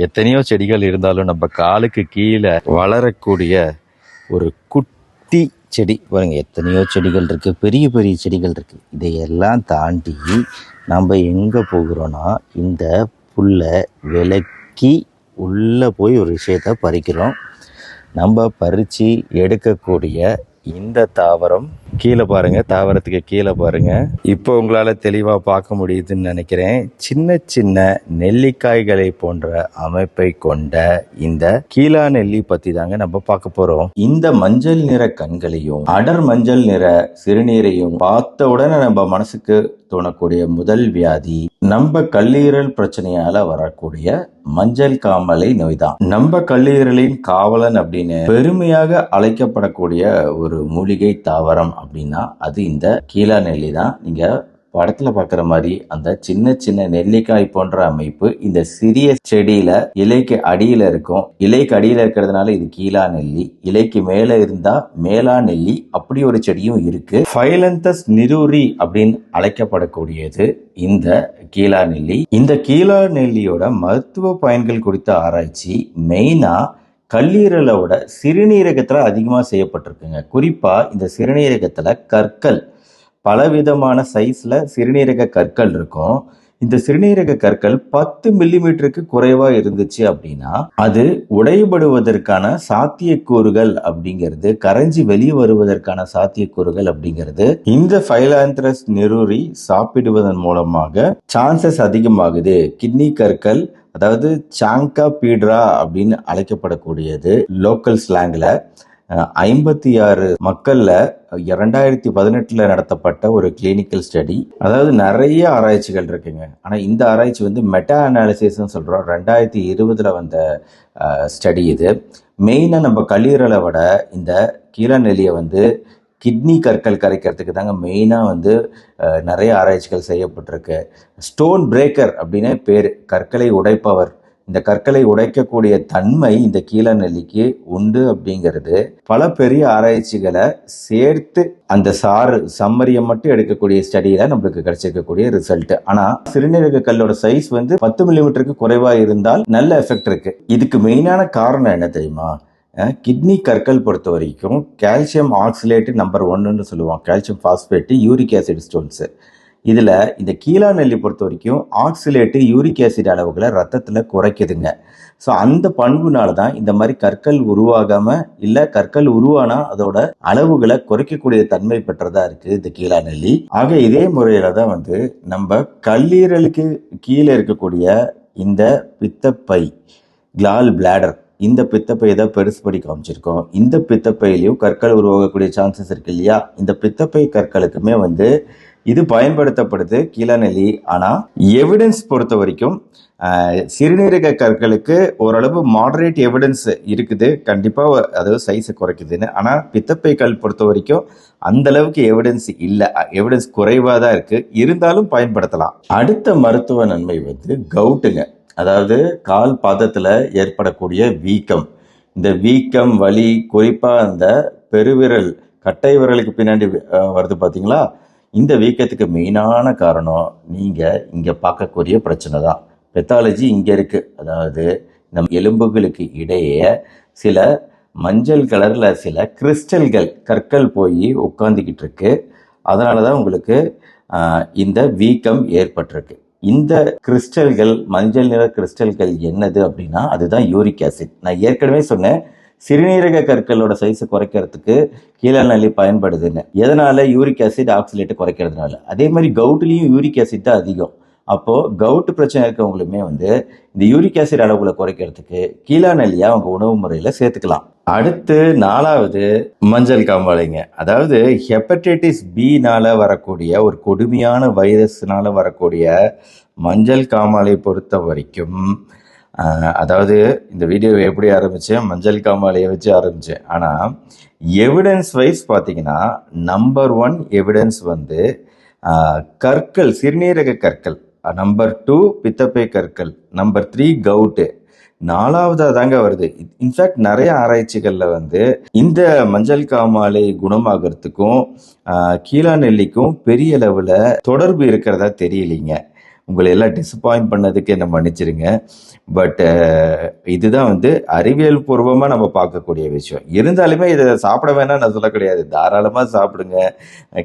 எத்தனையோ செடிகள் இருந்தாலும் நம்ம காலுக்கு கீழே வளரக்கூடிய ஒரு குட்டி செடி பாருங்க, எத்தனையோ செடிகள் இருக்குது, பெரிய பெரிய செடிகள் இருக்குது. இதையெல்லாம் தாண்டி நம்ம எங்கே போகிறோன்னா இந்த புல்லை விலக்கி உள்ளே போய் ஒரு விஷயத்தை பறிக்கிறோம். நம்ம பறித்து எடுக்கக்கூடிய இந்த தாவரம் கீழே பாருங்க, தாவரத்துக்கு கீழே பாருங்க. இப்போ உங்களால தெளிவா பார்க்க முடியுதுன்னு நினைக்கிறேன். சின்ன சின்ன நெல்லிக்காய்களை போன்ற அமைப்பை கொண்ட இந்த கீழா நெல்லி பத்தி தாங்க நம்ம பார்க்க போறோம். இந்த மஞ்சள் நிற கண்களையும் அடர் மஞ்சள் நிற சிறுநீரையும் பார்த்த உடனே நம்ம மனசுக்கு தோணக்கூடிய முதல் வியாதி நம்ம கல்லீரல் பிரச்சனையால வரக்கூடிய மஞ்சள் காமாலை நோய்தான். நம்ம கல்லீரலின் காவலன் அப்படின்னு பெருமையாக அழைக்கப்படக்கூடிய ஒரு மூலிகை தாவரம் அப்படின்னா அது இந்த கீழா நெல்லி தான். நீங்க படத்துல பாக்குற மாதிரி அந்த சின்ன சின்ன நெல்லிக்காய் போன்ற அமைப்பு இந்த சிறிய செடியில இலைக்கு அடியில இருக்கும். இலைக்கு அடியில இருக்கிறதுனால இது கீழா நெல்லி. இலைக்கு மேல இருந்தா மேலா நெல்லி. அப்படி ஒரு செடியும் இருக்கு. ஃபைலந்தஸ் நிரூரி அப்படின்னு அழைக்கப்படக்கூடியது இந்த கீழா நெல்லி. இந்த கீழா நெல்லியோட மருத்துவ பயன்கள் குறித்த ஆராய்ச்சி மெயினா கல்லீரலோட சிறுநீரகத்துல அதிகமா செய்யப்பட்டிருக்குங்க. குறிப்பா இந்த சிறுநீரகத்துல கற்கள், பலவிதமான சைஸ்ல சிறுநீரக கற்கள் இருக்கும். இந்த சிறுநீரக கற்கள் 10 மில்லிமீட்டருக்கு குறைவா இருந்துச்சு அப்படின்னா அது உடைபடுவதற்கான சாத்தியக்கூறுகள் அப்படிங்கிறது, கரைஞ்சி வெளியே வருவதற்கான சாத்தியக்கூறுகள் அப்படிங்கிறது இந்த ஃபைலாந்திரஸ் நிரூரி சாப்பிடுவதன் மூலமாக சான்சஸ் அதிகமாகுது. கிட்னி கற்கள், அதாவது சாங்கா பீட்ரா அப்படின்னு அழைக்கப்படக்கூடியது லோக்கல் ஸ்லாங்ல 56 மக்கள்ல 2018 நடத்தப்பட்ட ஒரு கிளினிக்கல் ஸ்டடி. அதாவது நிறைய ஆராய்ச்சிகள் இருக்குங்க. ஆனா இந்த ஆராய்ச்சி மெட்டா அனாலிசிஸ் சொல்றோம். 2020 வந்த ஸ்டடி இது. மெயினா நம்ம கல்லீரலை விட இந்த கீழா நெல்லியை கிட்னி கற்கள் கரைக்கிறதுக்கு தாங்க மெயினாக நிறைய ஆராய்ச்சிகள் செய்யப்பட்டிருக்கு. ஸ்டோன் பிரேக்கர் அப்படின்னு பேர், கற்களை உடைப்பவர். இந்த கற்களை உடைக்கக்கூடிய தன்மை இந்த கீழா நெல்லிக்கு உண்டு அப்படிங்கிறது பல பெரிய ஆராய்ச்சிகளை சேர்த்து அந்த சம்மரியை மட்டும் எடுக்கக்கூடிய ஸ்டடியில நம்மளுக்கு கிடைச்சிருக்கக்கூடிய ரிசல்ட். ஆனா சிறுநீரக கல்லோட சைஸ் 10 மில்லிமீட்டருக்கு குறைவா இருந்தால் நல்ல எஃபெக்ட் இருக்கு. இதுக்கு மெயினான காரணம் என்ன தெரியுமா? கிட்னி கற்கள் பொறுத்த வரைக்கும் கால்சியம் ஆக்சிலேட்டு நம்பர் 1ன்னு சொல்லுவோம். Calcium phosphate, uric acid stones. இதுல இந்த கீழா நெல்லி பொறுத்த வரைக்கும் ஆக்சிலேட்டு, யூரிக் ஆசிட் அளவுகளை ரத்தத்துல குறைக்குதுங்க. ஸோ அந்த பண்புனால தான் இந்த மாதிரி கற்கள் உருவாகாம, இல்ல கற்கள் உருவானா அதோட அளவுகளை குறைக்கக்கூடிய தன்மை பெற்றதா இருக்கு இந்த கீழா நெல்லி. ஆக இதே முறையில தான் நம்ம கல்லீரலுக்கு கீழே இருக்கக்கூடிய இந்த பித்தப்பை, கிளால் பிளாடர், இந்த பித்தப்பை தான் பெருசு படி காமிச்சிருக்கோம். இந்த பித்தப்பையிலையும் கற்கள் உருவாகக்கூடிய சான்சஸ் இருக்கு இல்லையா? இந்த பித்தப்பை கற்களுக்குமே இது பயன்படுத்தப்படுது கீழா நெல்லி. ஆனா எவிடன்ஸ் பொறுத்த வரைக்கும் சிறுநீரக கற்களுக்கு ஓரளவு மாடரேட் எவிடன்ஸ் இருக்குது, கண்டிப்பா அதாவது சைஸை குறைக்குதுன்னு. ஆனா பித்தப்பை கல் பொறுத்த வரைக்கும் அந்த அளவுக்கு எவிடன்ஸ் இல்லை, எவிடன்ஸ் குறைவா தான் இருக்கு. இருந்தாலும் பயன்படுத்தலாம். அடுத்த மருத்துவ நன்மை கவுட்டுங்க. அதாவது கால் பாதத்துல ஏற்படக்கூடிய வீக்கம். இந்த வீக்கம், வலி, குறிப்பா அந்த பெருவிரல், கட்டை விரலுக்கு பின்னாடி வருது பாத்தீங்களா? இந்த வீக்கத்துக்கு மெயினான காரணம் நீங்க இங்க பார்க்கக்கூடிய பிரச்சனை தான். பெத்தாலஜி இங்க இருக்கு. அதாவது நம்ம எலும்புகளுக்கு இடையே சில மஞ்சள் கலர்ல சில கிறிஸ்டல்கள், கற்கள் போய் உட்கார்ந்துக்கிட்டு இருக்கு. அதனாலதான் உங்களுக்கு இந்த வீக்கம் ஏற்பட்டிருக்கு. இந்த கிறிஸ்டல்கள், மஞ்சள் நிற கிறிஸ்டல்கள் என்னது அப்படின்னா அதுதான் யூரிக் ஆசிட். நான் ஏற்கனவே சொன்னேன், சிறுநீரக கற்களோட சைஸை குறைக்கிறதுக்கு கீழா நெல்லி பயன்படுதுன்னு. எதனால? யூரிக் ஆசிட் ஆக்சிலேட்டை குறைக்கிறதுனால. அதே மாதிரி கவுட்லயும் யூரிக் ஆசிட் தான் அதிகம். அப்போ கவுட் பிரச்சனை இருக்கவங்களுமே இந்த யூரிக் ஆசிட் அளவுகளை குறைக்கிறதுக்கு கீழா நெல்லியா அவங்க உணவு முறையில சேர்த்துக்கலாம். அடுத்து 4வது மஞ்சள் காமாலைங்க. அதாவது ஹெப்படைட்டிஸ் பினால வரக்கூடிய ஒரு கொடுமையான வைரஸ்னால வரக்கூடிய மஞ்சள் காமாலை பொறுத்த வரைக்கும், அதாவது இந்த வீடியோவை எப்படி ஆரம்பிச்சேன்? மஞ்சள் காமாலையை வச்சு ஆரம்பிச்சேன். ஆனா எவிடன்ஸ் வைஸ் பார்த்தீங்கன்னா நம்பர் 1 எவிடன்ஸ் கற்கள், சிறுநீரக கற்கள். நம்பர் 2 பித்தப்பை கற்கள். நம்பர் 3 கவுட்டு. 4வதா தாங்க வருது. இன்ஃபேக்ட் நிறைய ஆராய்ச்சிகள்ல இந்த மஞ்சள் காமாலை குணமாகறதுக்கும் கீழா நெல்லிக்கும் பெரிய அளவுல தொடர்பு இருக்கிறதா தெரியலீங்க. உங்களை எல்லாம் டிசப்பாயிண்ட் பண்ணதுக்கு என்ன மன்னிச்சிருங்க. பட் இதுதான் வந்து அறிவியல் பூர்வமாக நம்ம பார்க்கக்கூடிய விஷயம். இருந்தாலுமே இதை சாப்பிட வேணாம் நான் சொல்ல கிடையாது. தாராளமாக சாப்பிடுங்க.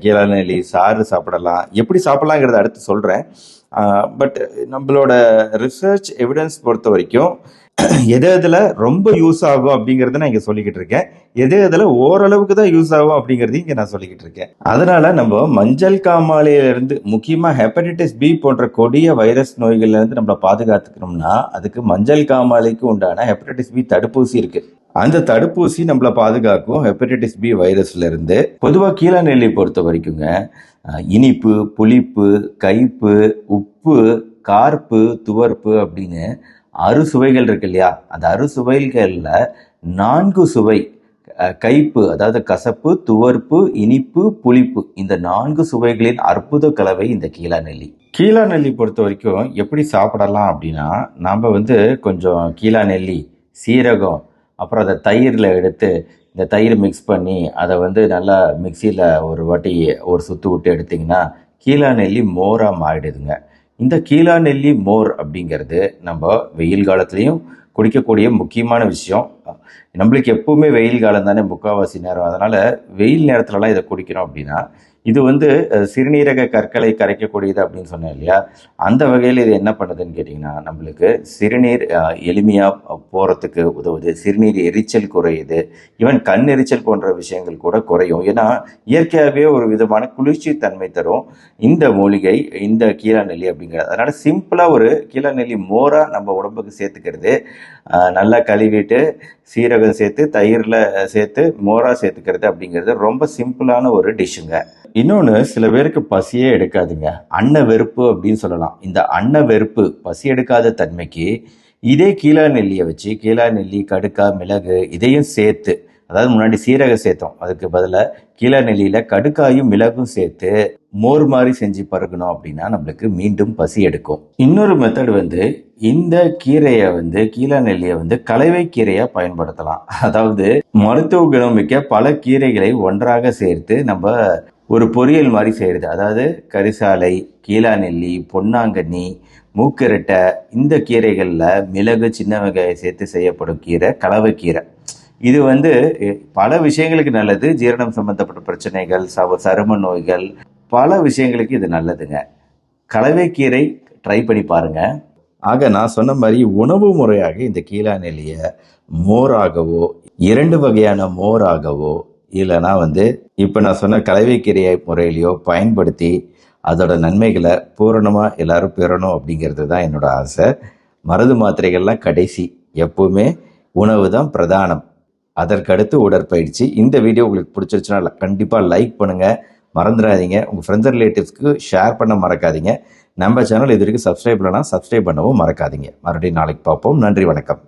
கீழாநெல்லி சாறு சாப்பிடலாம். எப்படி சாப்பிடலாங்கிறத அடுத்து சொல்கிறேன். பட் நம்மளோட ரிசர்ச் எவிடன்ஸ் பொறுத்த வரைக்கும் எது இதில் ரொம்ப யூஸ் ஆகும் அப்படிங்கிறத நான் இங்கே சொல்லிக்கிட்டு இருக்கேன். எது இதில் ஓரளவுக்கு தான் யூஸ் ஆகும் அப்படிங்கிறது இங்கே நான் சொல்லிக்கிட்டு இருக்கேன். அதனால நம்ம மஞ்சள் காமாலையிலிருந்து முக்கியமாக ஹெப்படைட்டிஸ் பி போன்ற கொடிய வைரஸ் நோய்கள்லேருந்து நம்மளை பாதுகாத்துக்கணும்னா அதுக்கு மஞ்சள் காமாலைக்கு உண்டான ஹெப்படைட்டிஸ் பி தடுப்பூசி இருக்கு. அந்த தடுப்பூசி நம்மளை பாதுகாக்கும் ஹெப்படைட்டிஸ் பி வைரஸ்ல இருந்து. பொதுவாக கீழாநெல்லி பொறுத்த வரைக்குங்க இனிப்பு, புளிப்பு, கைப்பு, உப்பு, கார்ப்பு, துவர்ப்பு அப்படின்னு அறுசுவைகள் இருக்கு இல்லையா? அந்த அறுசுவைகளில் 4 சுவை கைப்பு, அதாவது கசப்பு, துவர்ப்பு, இனிப்பு, புளிப்பு, இந்த 4 சுவைகளின் அற்புத கலவை இந்த கீழாநெல்லி. கீழாநெல்லி பொறுத்த வரைக்கும் எப்படி சாப்பிடலாம் அப்படின்னா, நாம் வந்து கொஞ்சம் கீழாநெல்லி, சீரகம், அப்புறம் அதை தயிரில் எடுத்து இந்த தயிர் மிக்ஸ் பண்ணி அதை வந்து நல்லா மிக்சியில் ஒரு வாட்டி ஒரு சுற்று விட்டு எடுத்திங்கன்னா கீழாநெல்லி மோராக மாறிடுதுங்க. இந்த கீழாநெல்லி மோர் அப்படிங்கிறது நம்ம வெயில் காலத்துலேயும் குடிக்கக்கூடிய முக்கியமான விஷயம். நம்மளுக்கு எப்பவுமே வெயில் காலம் தானே முக்கால்வாசி நேரம். அதனால் வெயில் நேரத்துலலாம் இதை குடிக்கிறோம் அப்படின்னா இது வந்து சிறுநீரக கற்களை கரைக்கக்கூடியது அப்படின்னு சொன்னேன் இல்லையா? அந்த வகையில் இது என்ன பண்ணுதுன்னு கேட்டிங்கன்னா நம்மளுக்கு சிறுநீர் எளிமையாக போகிறதுக்கு உதவுது. சிறுநீர் எரிச்சல் குறையுது. ஈவன் கண் எரிச்சல் போன்ற விஷயங்கள் கூட குறையும். ஏன்னா இயற்கையாகவே ஒரு விதமான குளிர்ச்சி தன்மை தரும் இந்த மூலிகை, இந்த கீழாநெல்லி அப்படிங்கிறது. அதனால் சிம்பிளாக ஒரு கீழாநெல்லி மோராக நம்ம உடம்புக்கு சேர்த்துக்கிறது, நல்லா கழுவிட்டு சீரகம் சேர்த்து தயிரில் சேர்த்து மோராக சேர்த்துக்கிறது அப்படிங்கிறது ரொம்ப சிம்பிளான ஒரு டிஷ்ஷுங்க. இன்னொன்று, சில பேருக்கு பசியே எடுக்காதுங்க. அன்ன வெறுப்பு அப்படின்னு சொல்லலாம். இந்த அன்ன வெறுப்பு, பசி எடுக்காத தன்மைக்கு இதே கீழாநெல்லியை வச்சு கீழாநெல்லி, கடுக்காய், மிளகு இதையும் சேர்த்து, அதாவது முன்னாடி சீரகம் சேர்த்தோம், அதுக்கு பதிலாக கீழாநெல்லியில் கடுக்காயும் மிளகும் சேர்த்து மோர் மாதிரி செஞ்சு பருகணும் அப்படின்னா நம்மளுக்கு மீண்டும் பசி எடுக்கும். இன்னொரு மெத்தட் வந்து இந்த கீரையை வந்து கீழாநெல்லியை வந்து கலவை கீரையாக பயன்படுத்தலாம். அதாவது மருத்துவ குணம் மிக்க பல கீரைகளை ஒன்றாக சேர்த்து நம்ம ஒரு பொரியல் மாதிரி செய்கிறது. அதாவது கரிசாலை, கீழாநெல்லி, பொன்னாங்கண்ணி, மூக்கரட்டை, இந்த கீரைகளில் மிளகு, சின்ன வெங்காயம் சேர்த்து செய்யப்படும் கீரை கலவை கீரை. இது வந்து பல விஷயங்களுக்கு நல்லது. ஜீரணம் சம்பந்தப்பட்ட பிரச்சனைகள், சரும நோய்கள், பல விஷயங்களுக்கு இது நல்லதுங்க. கலவைக்கீரை ட்ரை பண்ணி பாருங்க. ஆக நான் சொன்ன மாதிரி உணவு முறையாக இந்த கீழாநெல்லியை மோராகவோ, 2 வகையான மோராகவோ, இல்லைனா வந்து இப்போ நான் சொன்ன கலவைக்கீரை முறையிலையோ பயன்படுத்தி அதோட நன்மைகளை பூரணமாக எல்லாரும் பெறணும் அப்படிங்கிறது தான் என்னோட ஆசை. மருந்து மாத்திரைகள்லாம் கடைசி, எப்பவுமே உணவு தான் பிரதானம், அதற்கடுத்து உடற்பயிற்சி. இந்த வீடியோ உங்களுக்கு பிடிச்சிருச்சுன்னா கண்டிப்பாக லைக் பண்ணுங்கள், மறந்துடாதீங்க. உங்கள் ஃப்ரெண்ட்ஸ் ரிலேட்டிவ்ஸ்க்கு ஷேர் பண்ண மறக்காதீங்க. நம்ம சேனல் இது வரைக்கும் சப்ஸ்கிரைப் பண்ணலாம், சப்ஸ்கிரைப் பண்ணவும் மறக்காதீங்க. மறுபடியும் நாளைக்கு பார்ப்போம். நன்றி, வணக்கம்.